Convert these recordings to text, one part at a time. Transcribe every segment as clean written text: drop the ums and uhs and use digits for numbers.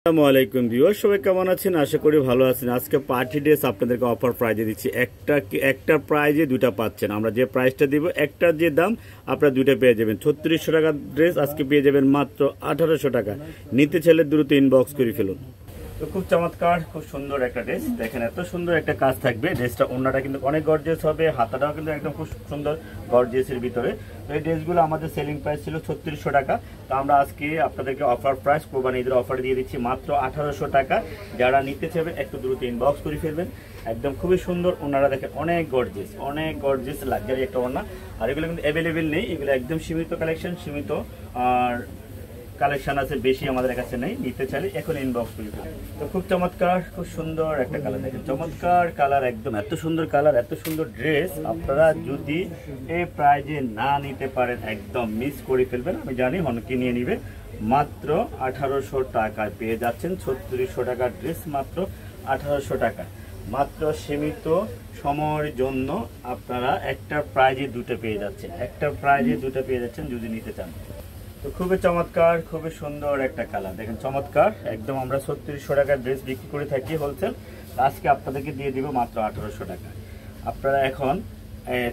আসসালামু আলাইকুম ভিউয়ার, সবাই কেমন আছেন? আশা করি ভালো আছেন। আজকে পার্টি ড্রেস আপনাদেরকে অফার প্রাইজে দিচ্ছি। একটা প্রাইজে দুটা পাচ্ছেন। আমরা যে প্রাইসটা দিব, একটার যে দাম আপনারা দুইটা পেয়ে যাবেন। 3600 টাকার ড্রেস আজকে পেয়ে যাবেন মাত্র 1800 টাকা। নিতে চাইলে দ্রুত ইনবক্স করে ফেলুন। তো খুব চমৎকার, খুব সুন্দর একটা ড্রেস। দেখেন এত সুন্দর একটা কাজ থাকবে ড্রেসটা। ওড়নাটা কিন্তু অনেক গর্জিয়াস হবে, হাতাটাও কিন্তু একদম খুব সুন্দর গর্জিয়াসের ভিতরে। তো এই ড্রেসগুলো আমাদের সেলিং প্রাইস ছিল 3600 টাকা। তো আমরা আজকে আপনাদেরকে অফার প্রাইস কোরবানি ঈদের অফার দিয়ে দিচ্ছি মাত্র 1800 টাকা। যারা নিতে চাইবেন একটু দ্রুত ইনবক্স করে ফেলবেন। একদম খুবই সুন্দর ওড়নাটা, দেখেন অনেক গর্জিয়াস লাক্সারি একটা ওড়না। আর এগুলো কিন্তু অ্যাভেলেবেল নেই, এগুলো একদম সীমিত কালেকশন, সীমিত আর কালেকশন আছে, বেশি আমাদের কাছে নেই। নিতে চাইলে এখন ইনবক্স করে দেবেন। তো খুব চমৎকার, খুব সুন্দর একটা কালার, দেখেন চমৎকার কালার, একদম এত সুন্দর কালার, এত সুন্দর ড্রেস। আপনারা যদি এই প্রাইজে না নিতে পারেন একদম মিস করে ফেলবেন। আমি জানি অনেকে নিয়ে নিবে। মাত্র 1800 টাকায় পেয়ে যাচ্ছেন 3600 টাকার ড্রেস, মাত্র 1800 টাকা। মাত্র সীমিত সময়ের জন্য আপনারা একটা প্রাইজে দুটো পেয়ে যাচ্ছেন, যদি নিতে চান। তো খুবই চমৎকার, খুবই সুন্দর একটা কালার, দেখেন চমৎকার। একদম আমরা 3600 টাকার ড্রেস বিক্রি করে থাকি হোলসেল। আজকে আপনাদেরকে দিয়ে দিব মাত্র 1800 টাকা। আপনারা এখন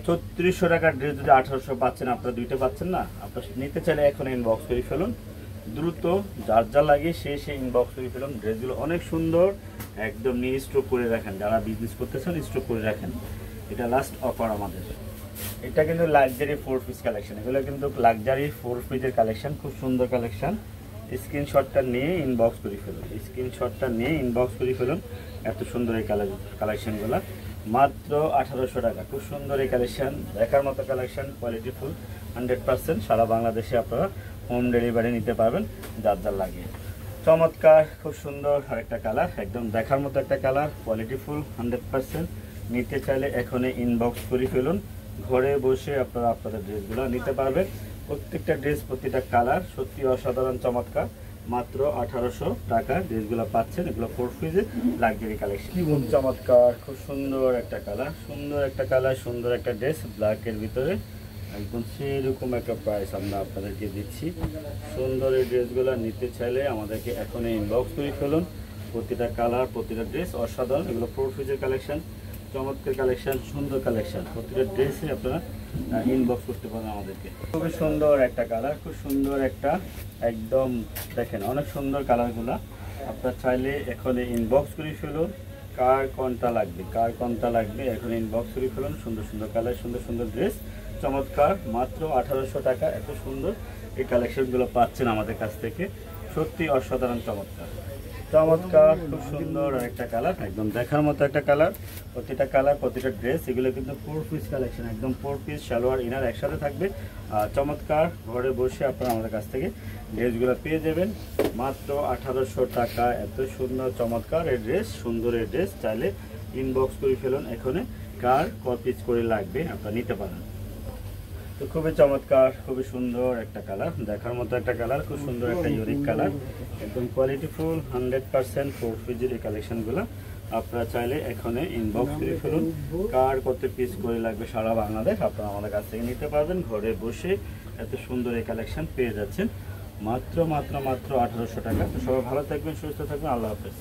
3600 টাকার ড্রেস যদি 1800 পাচ্ছেন, আপনারা দুইটা পাচ্ছেন না। আপনারা নিতে চাইলে এখন ইনবক্স করে ফেলুন দ্রুত, যার যা লাগে সে ইনবক্স করে ফেলুন। ড্রেসগুলো অনেক সুন্দর, একদম নিয়ে স্টক করে রাখেন। যারা বিজনেস করতেছেন স্টক করে রাখেন। এটা লাস্ট অফার আমাদের। এটা কিন্তু লাক্সারি 4 পিস কালেকশন, এগুলো কিন্তু লাক্সারি 4 পিসের কালেকশন, খুব সুন্দর কালেকশন। স্ক্রিনশটটা নিয়ে ইনবক্স করে ফেলুন, এত সুন্দর এই কালেকশনগুলো। মাত্র 1800 টাকা। খুব সুন্দর এই কালেকশন, দেখার মতো কালেকশন, কোয়ালিটিফুল 100%। সারা বাংলাদেশে আপনারা হোম ডেলিভারি নিতে পারবেন, যার লাগে। চমৎকার, খুব সুন্দর আরেকটা কালার, একদম দেখার মতো একটা কালার, কোয়ালিটিফুল 100%। নিতে চাইলে এখনই ইনবক্স করে ফেলুন। ঘরে বসে আপনারা আপনাদের ড্রেসগুলো নিতে পারবেন। প্রত্যেকটা ড্রেস, প্রতিটা কালার সত্যি অসাধারণ চমৎকার। মাত্র 1800 টাকা ড্রেসগুলো পাচ্ছেন। এগুলো 4 পিসের লাক্সারি কালেকশন। খুব চমৎকার, খুব সুন্দর একটা কালার, সুন্দর একটা ড্রেস ব্ল্যাকের ভিতরে। একদম সেরকম একটা প্রাইস আমরা আপনাদেরকে দিচ্ছি। সুন্দর এই ড্রেসগুলো নিতে চাইলে আমাদেরকে এখনই ইনবক্স করে ফেলুন। প্রতিটা কালার, প্রতিটা ড্রেস অসাধারণ। এগুলো 4 পিসের কালেকশন, চমৎকার কালেকশন, সুন্দর কালেকশন। প্রতিটা ড্রেসে আপনারা ইনবক্স করতে পারেন আমাদেরকে। খুবই সুন্দর একটা কালার, খুব সুন্দর একটা, একদম দেখেন অনেক সুন্দর কালারগুলো। আপনারা চাইলে এখনই ইনবক্স করে ফেলুন। কার কোনটা লাগবে এখন ইনবক্স করে ফেলুন। সুন্দর কালার, সুন্দর ড্রেস, চমৎকার। মাত্র 1800 টাকা এত সুন্দর এই কালেকশনগুলো পাচ্ছেন আমাদের কাছ থেকে। সত্যি অসাধারণ চমৎকার, খুব সুন্দর একটা কালার, একদম দেখার মতো একটা কালার। প্রতিটা ড্রেস, এগুলো কিন্তু 4 পিস কালেকশন, একদম 4 পিস সালোয়ার ইনার একসাথে থাকবে। চমৎকার, ঘরে বসে আপনারা আমাদের কাছ থেকে ড্রেসগুলো পেয়ে যাবেন মাত্র 1800 টাকা। এত সুন্দর চমৎকার এই ড্রেস, সুন্দর এই ড্রেস। চাইলে ইনবক্স করে ফেলুন এখানে, কার কত পিস করে লাগবে আপনারা নিতে পারেন। তো খুবই চমৎকার, খুবই সুন্দর একটা কালার, দেখার মতো একটা কালার, খুব সুন্দর একটা ইউনিক কালার, একদম কোয়ালিটিফুল 100% 4 পিসের এই কালেকশনগুলো। আপনারা চাইলে এখানে ইনবক্স করে ফেলুন। কার কত পিস করে লাগবে সারা বাংলাদেশ আপনারা আমাদের কাছ থেকে নিতে পারবেন। ঘরে বসে এত সুন্দর এই কালেকশন পেয়ে যাচ্ছেন মাত্র 1800 টাকা। তো সবাই ভালো থাকবেন, সুস্থ থাকবেন, আল্লাহ হাফেজ।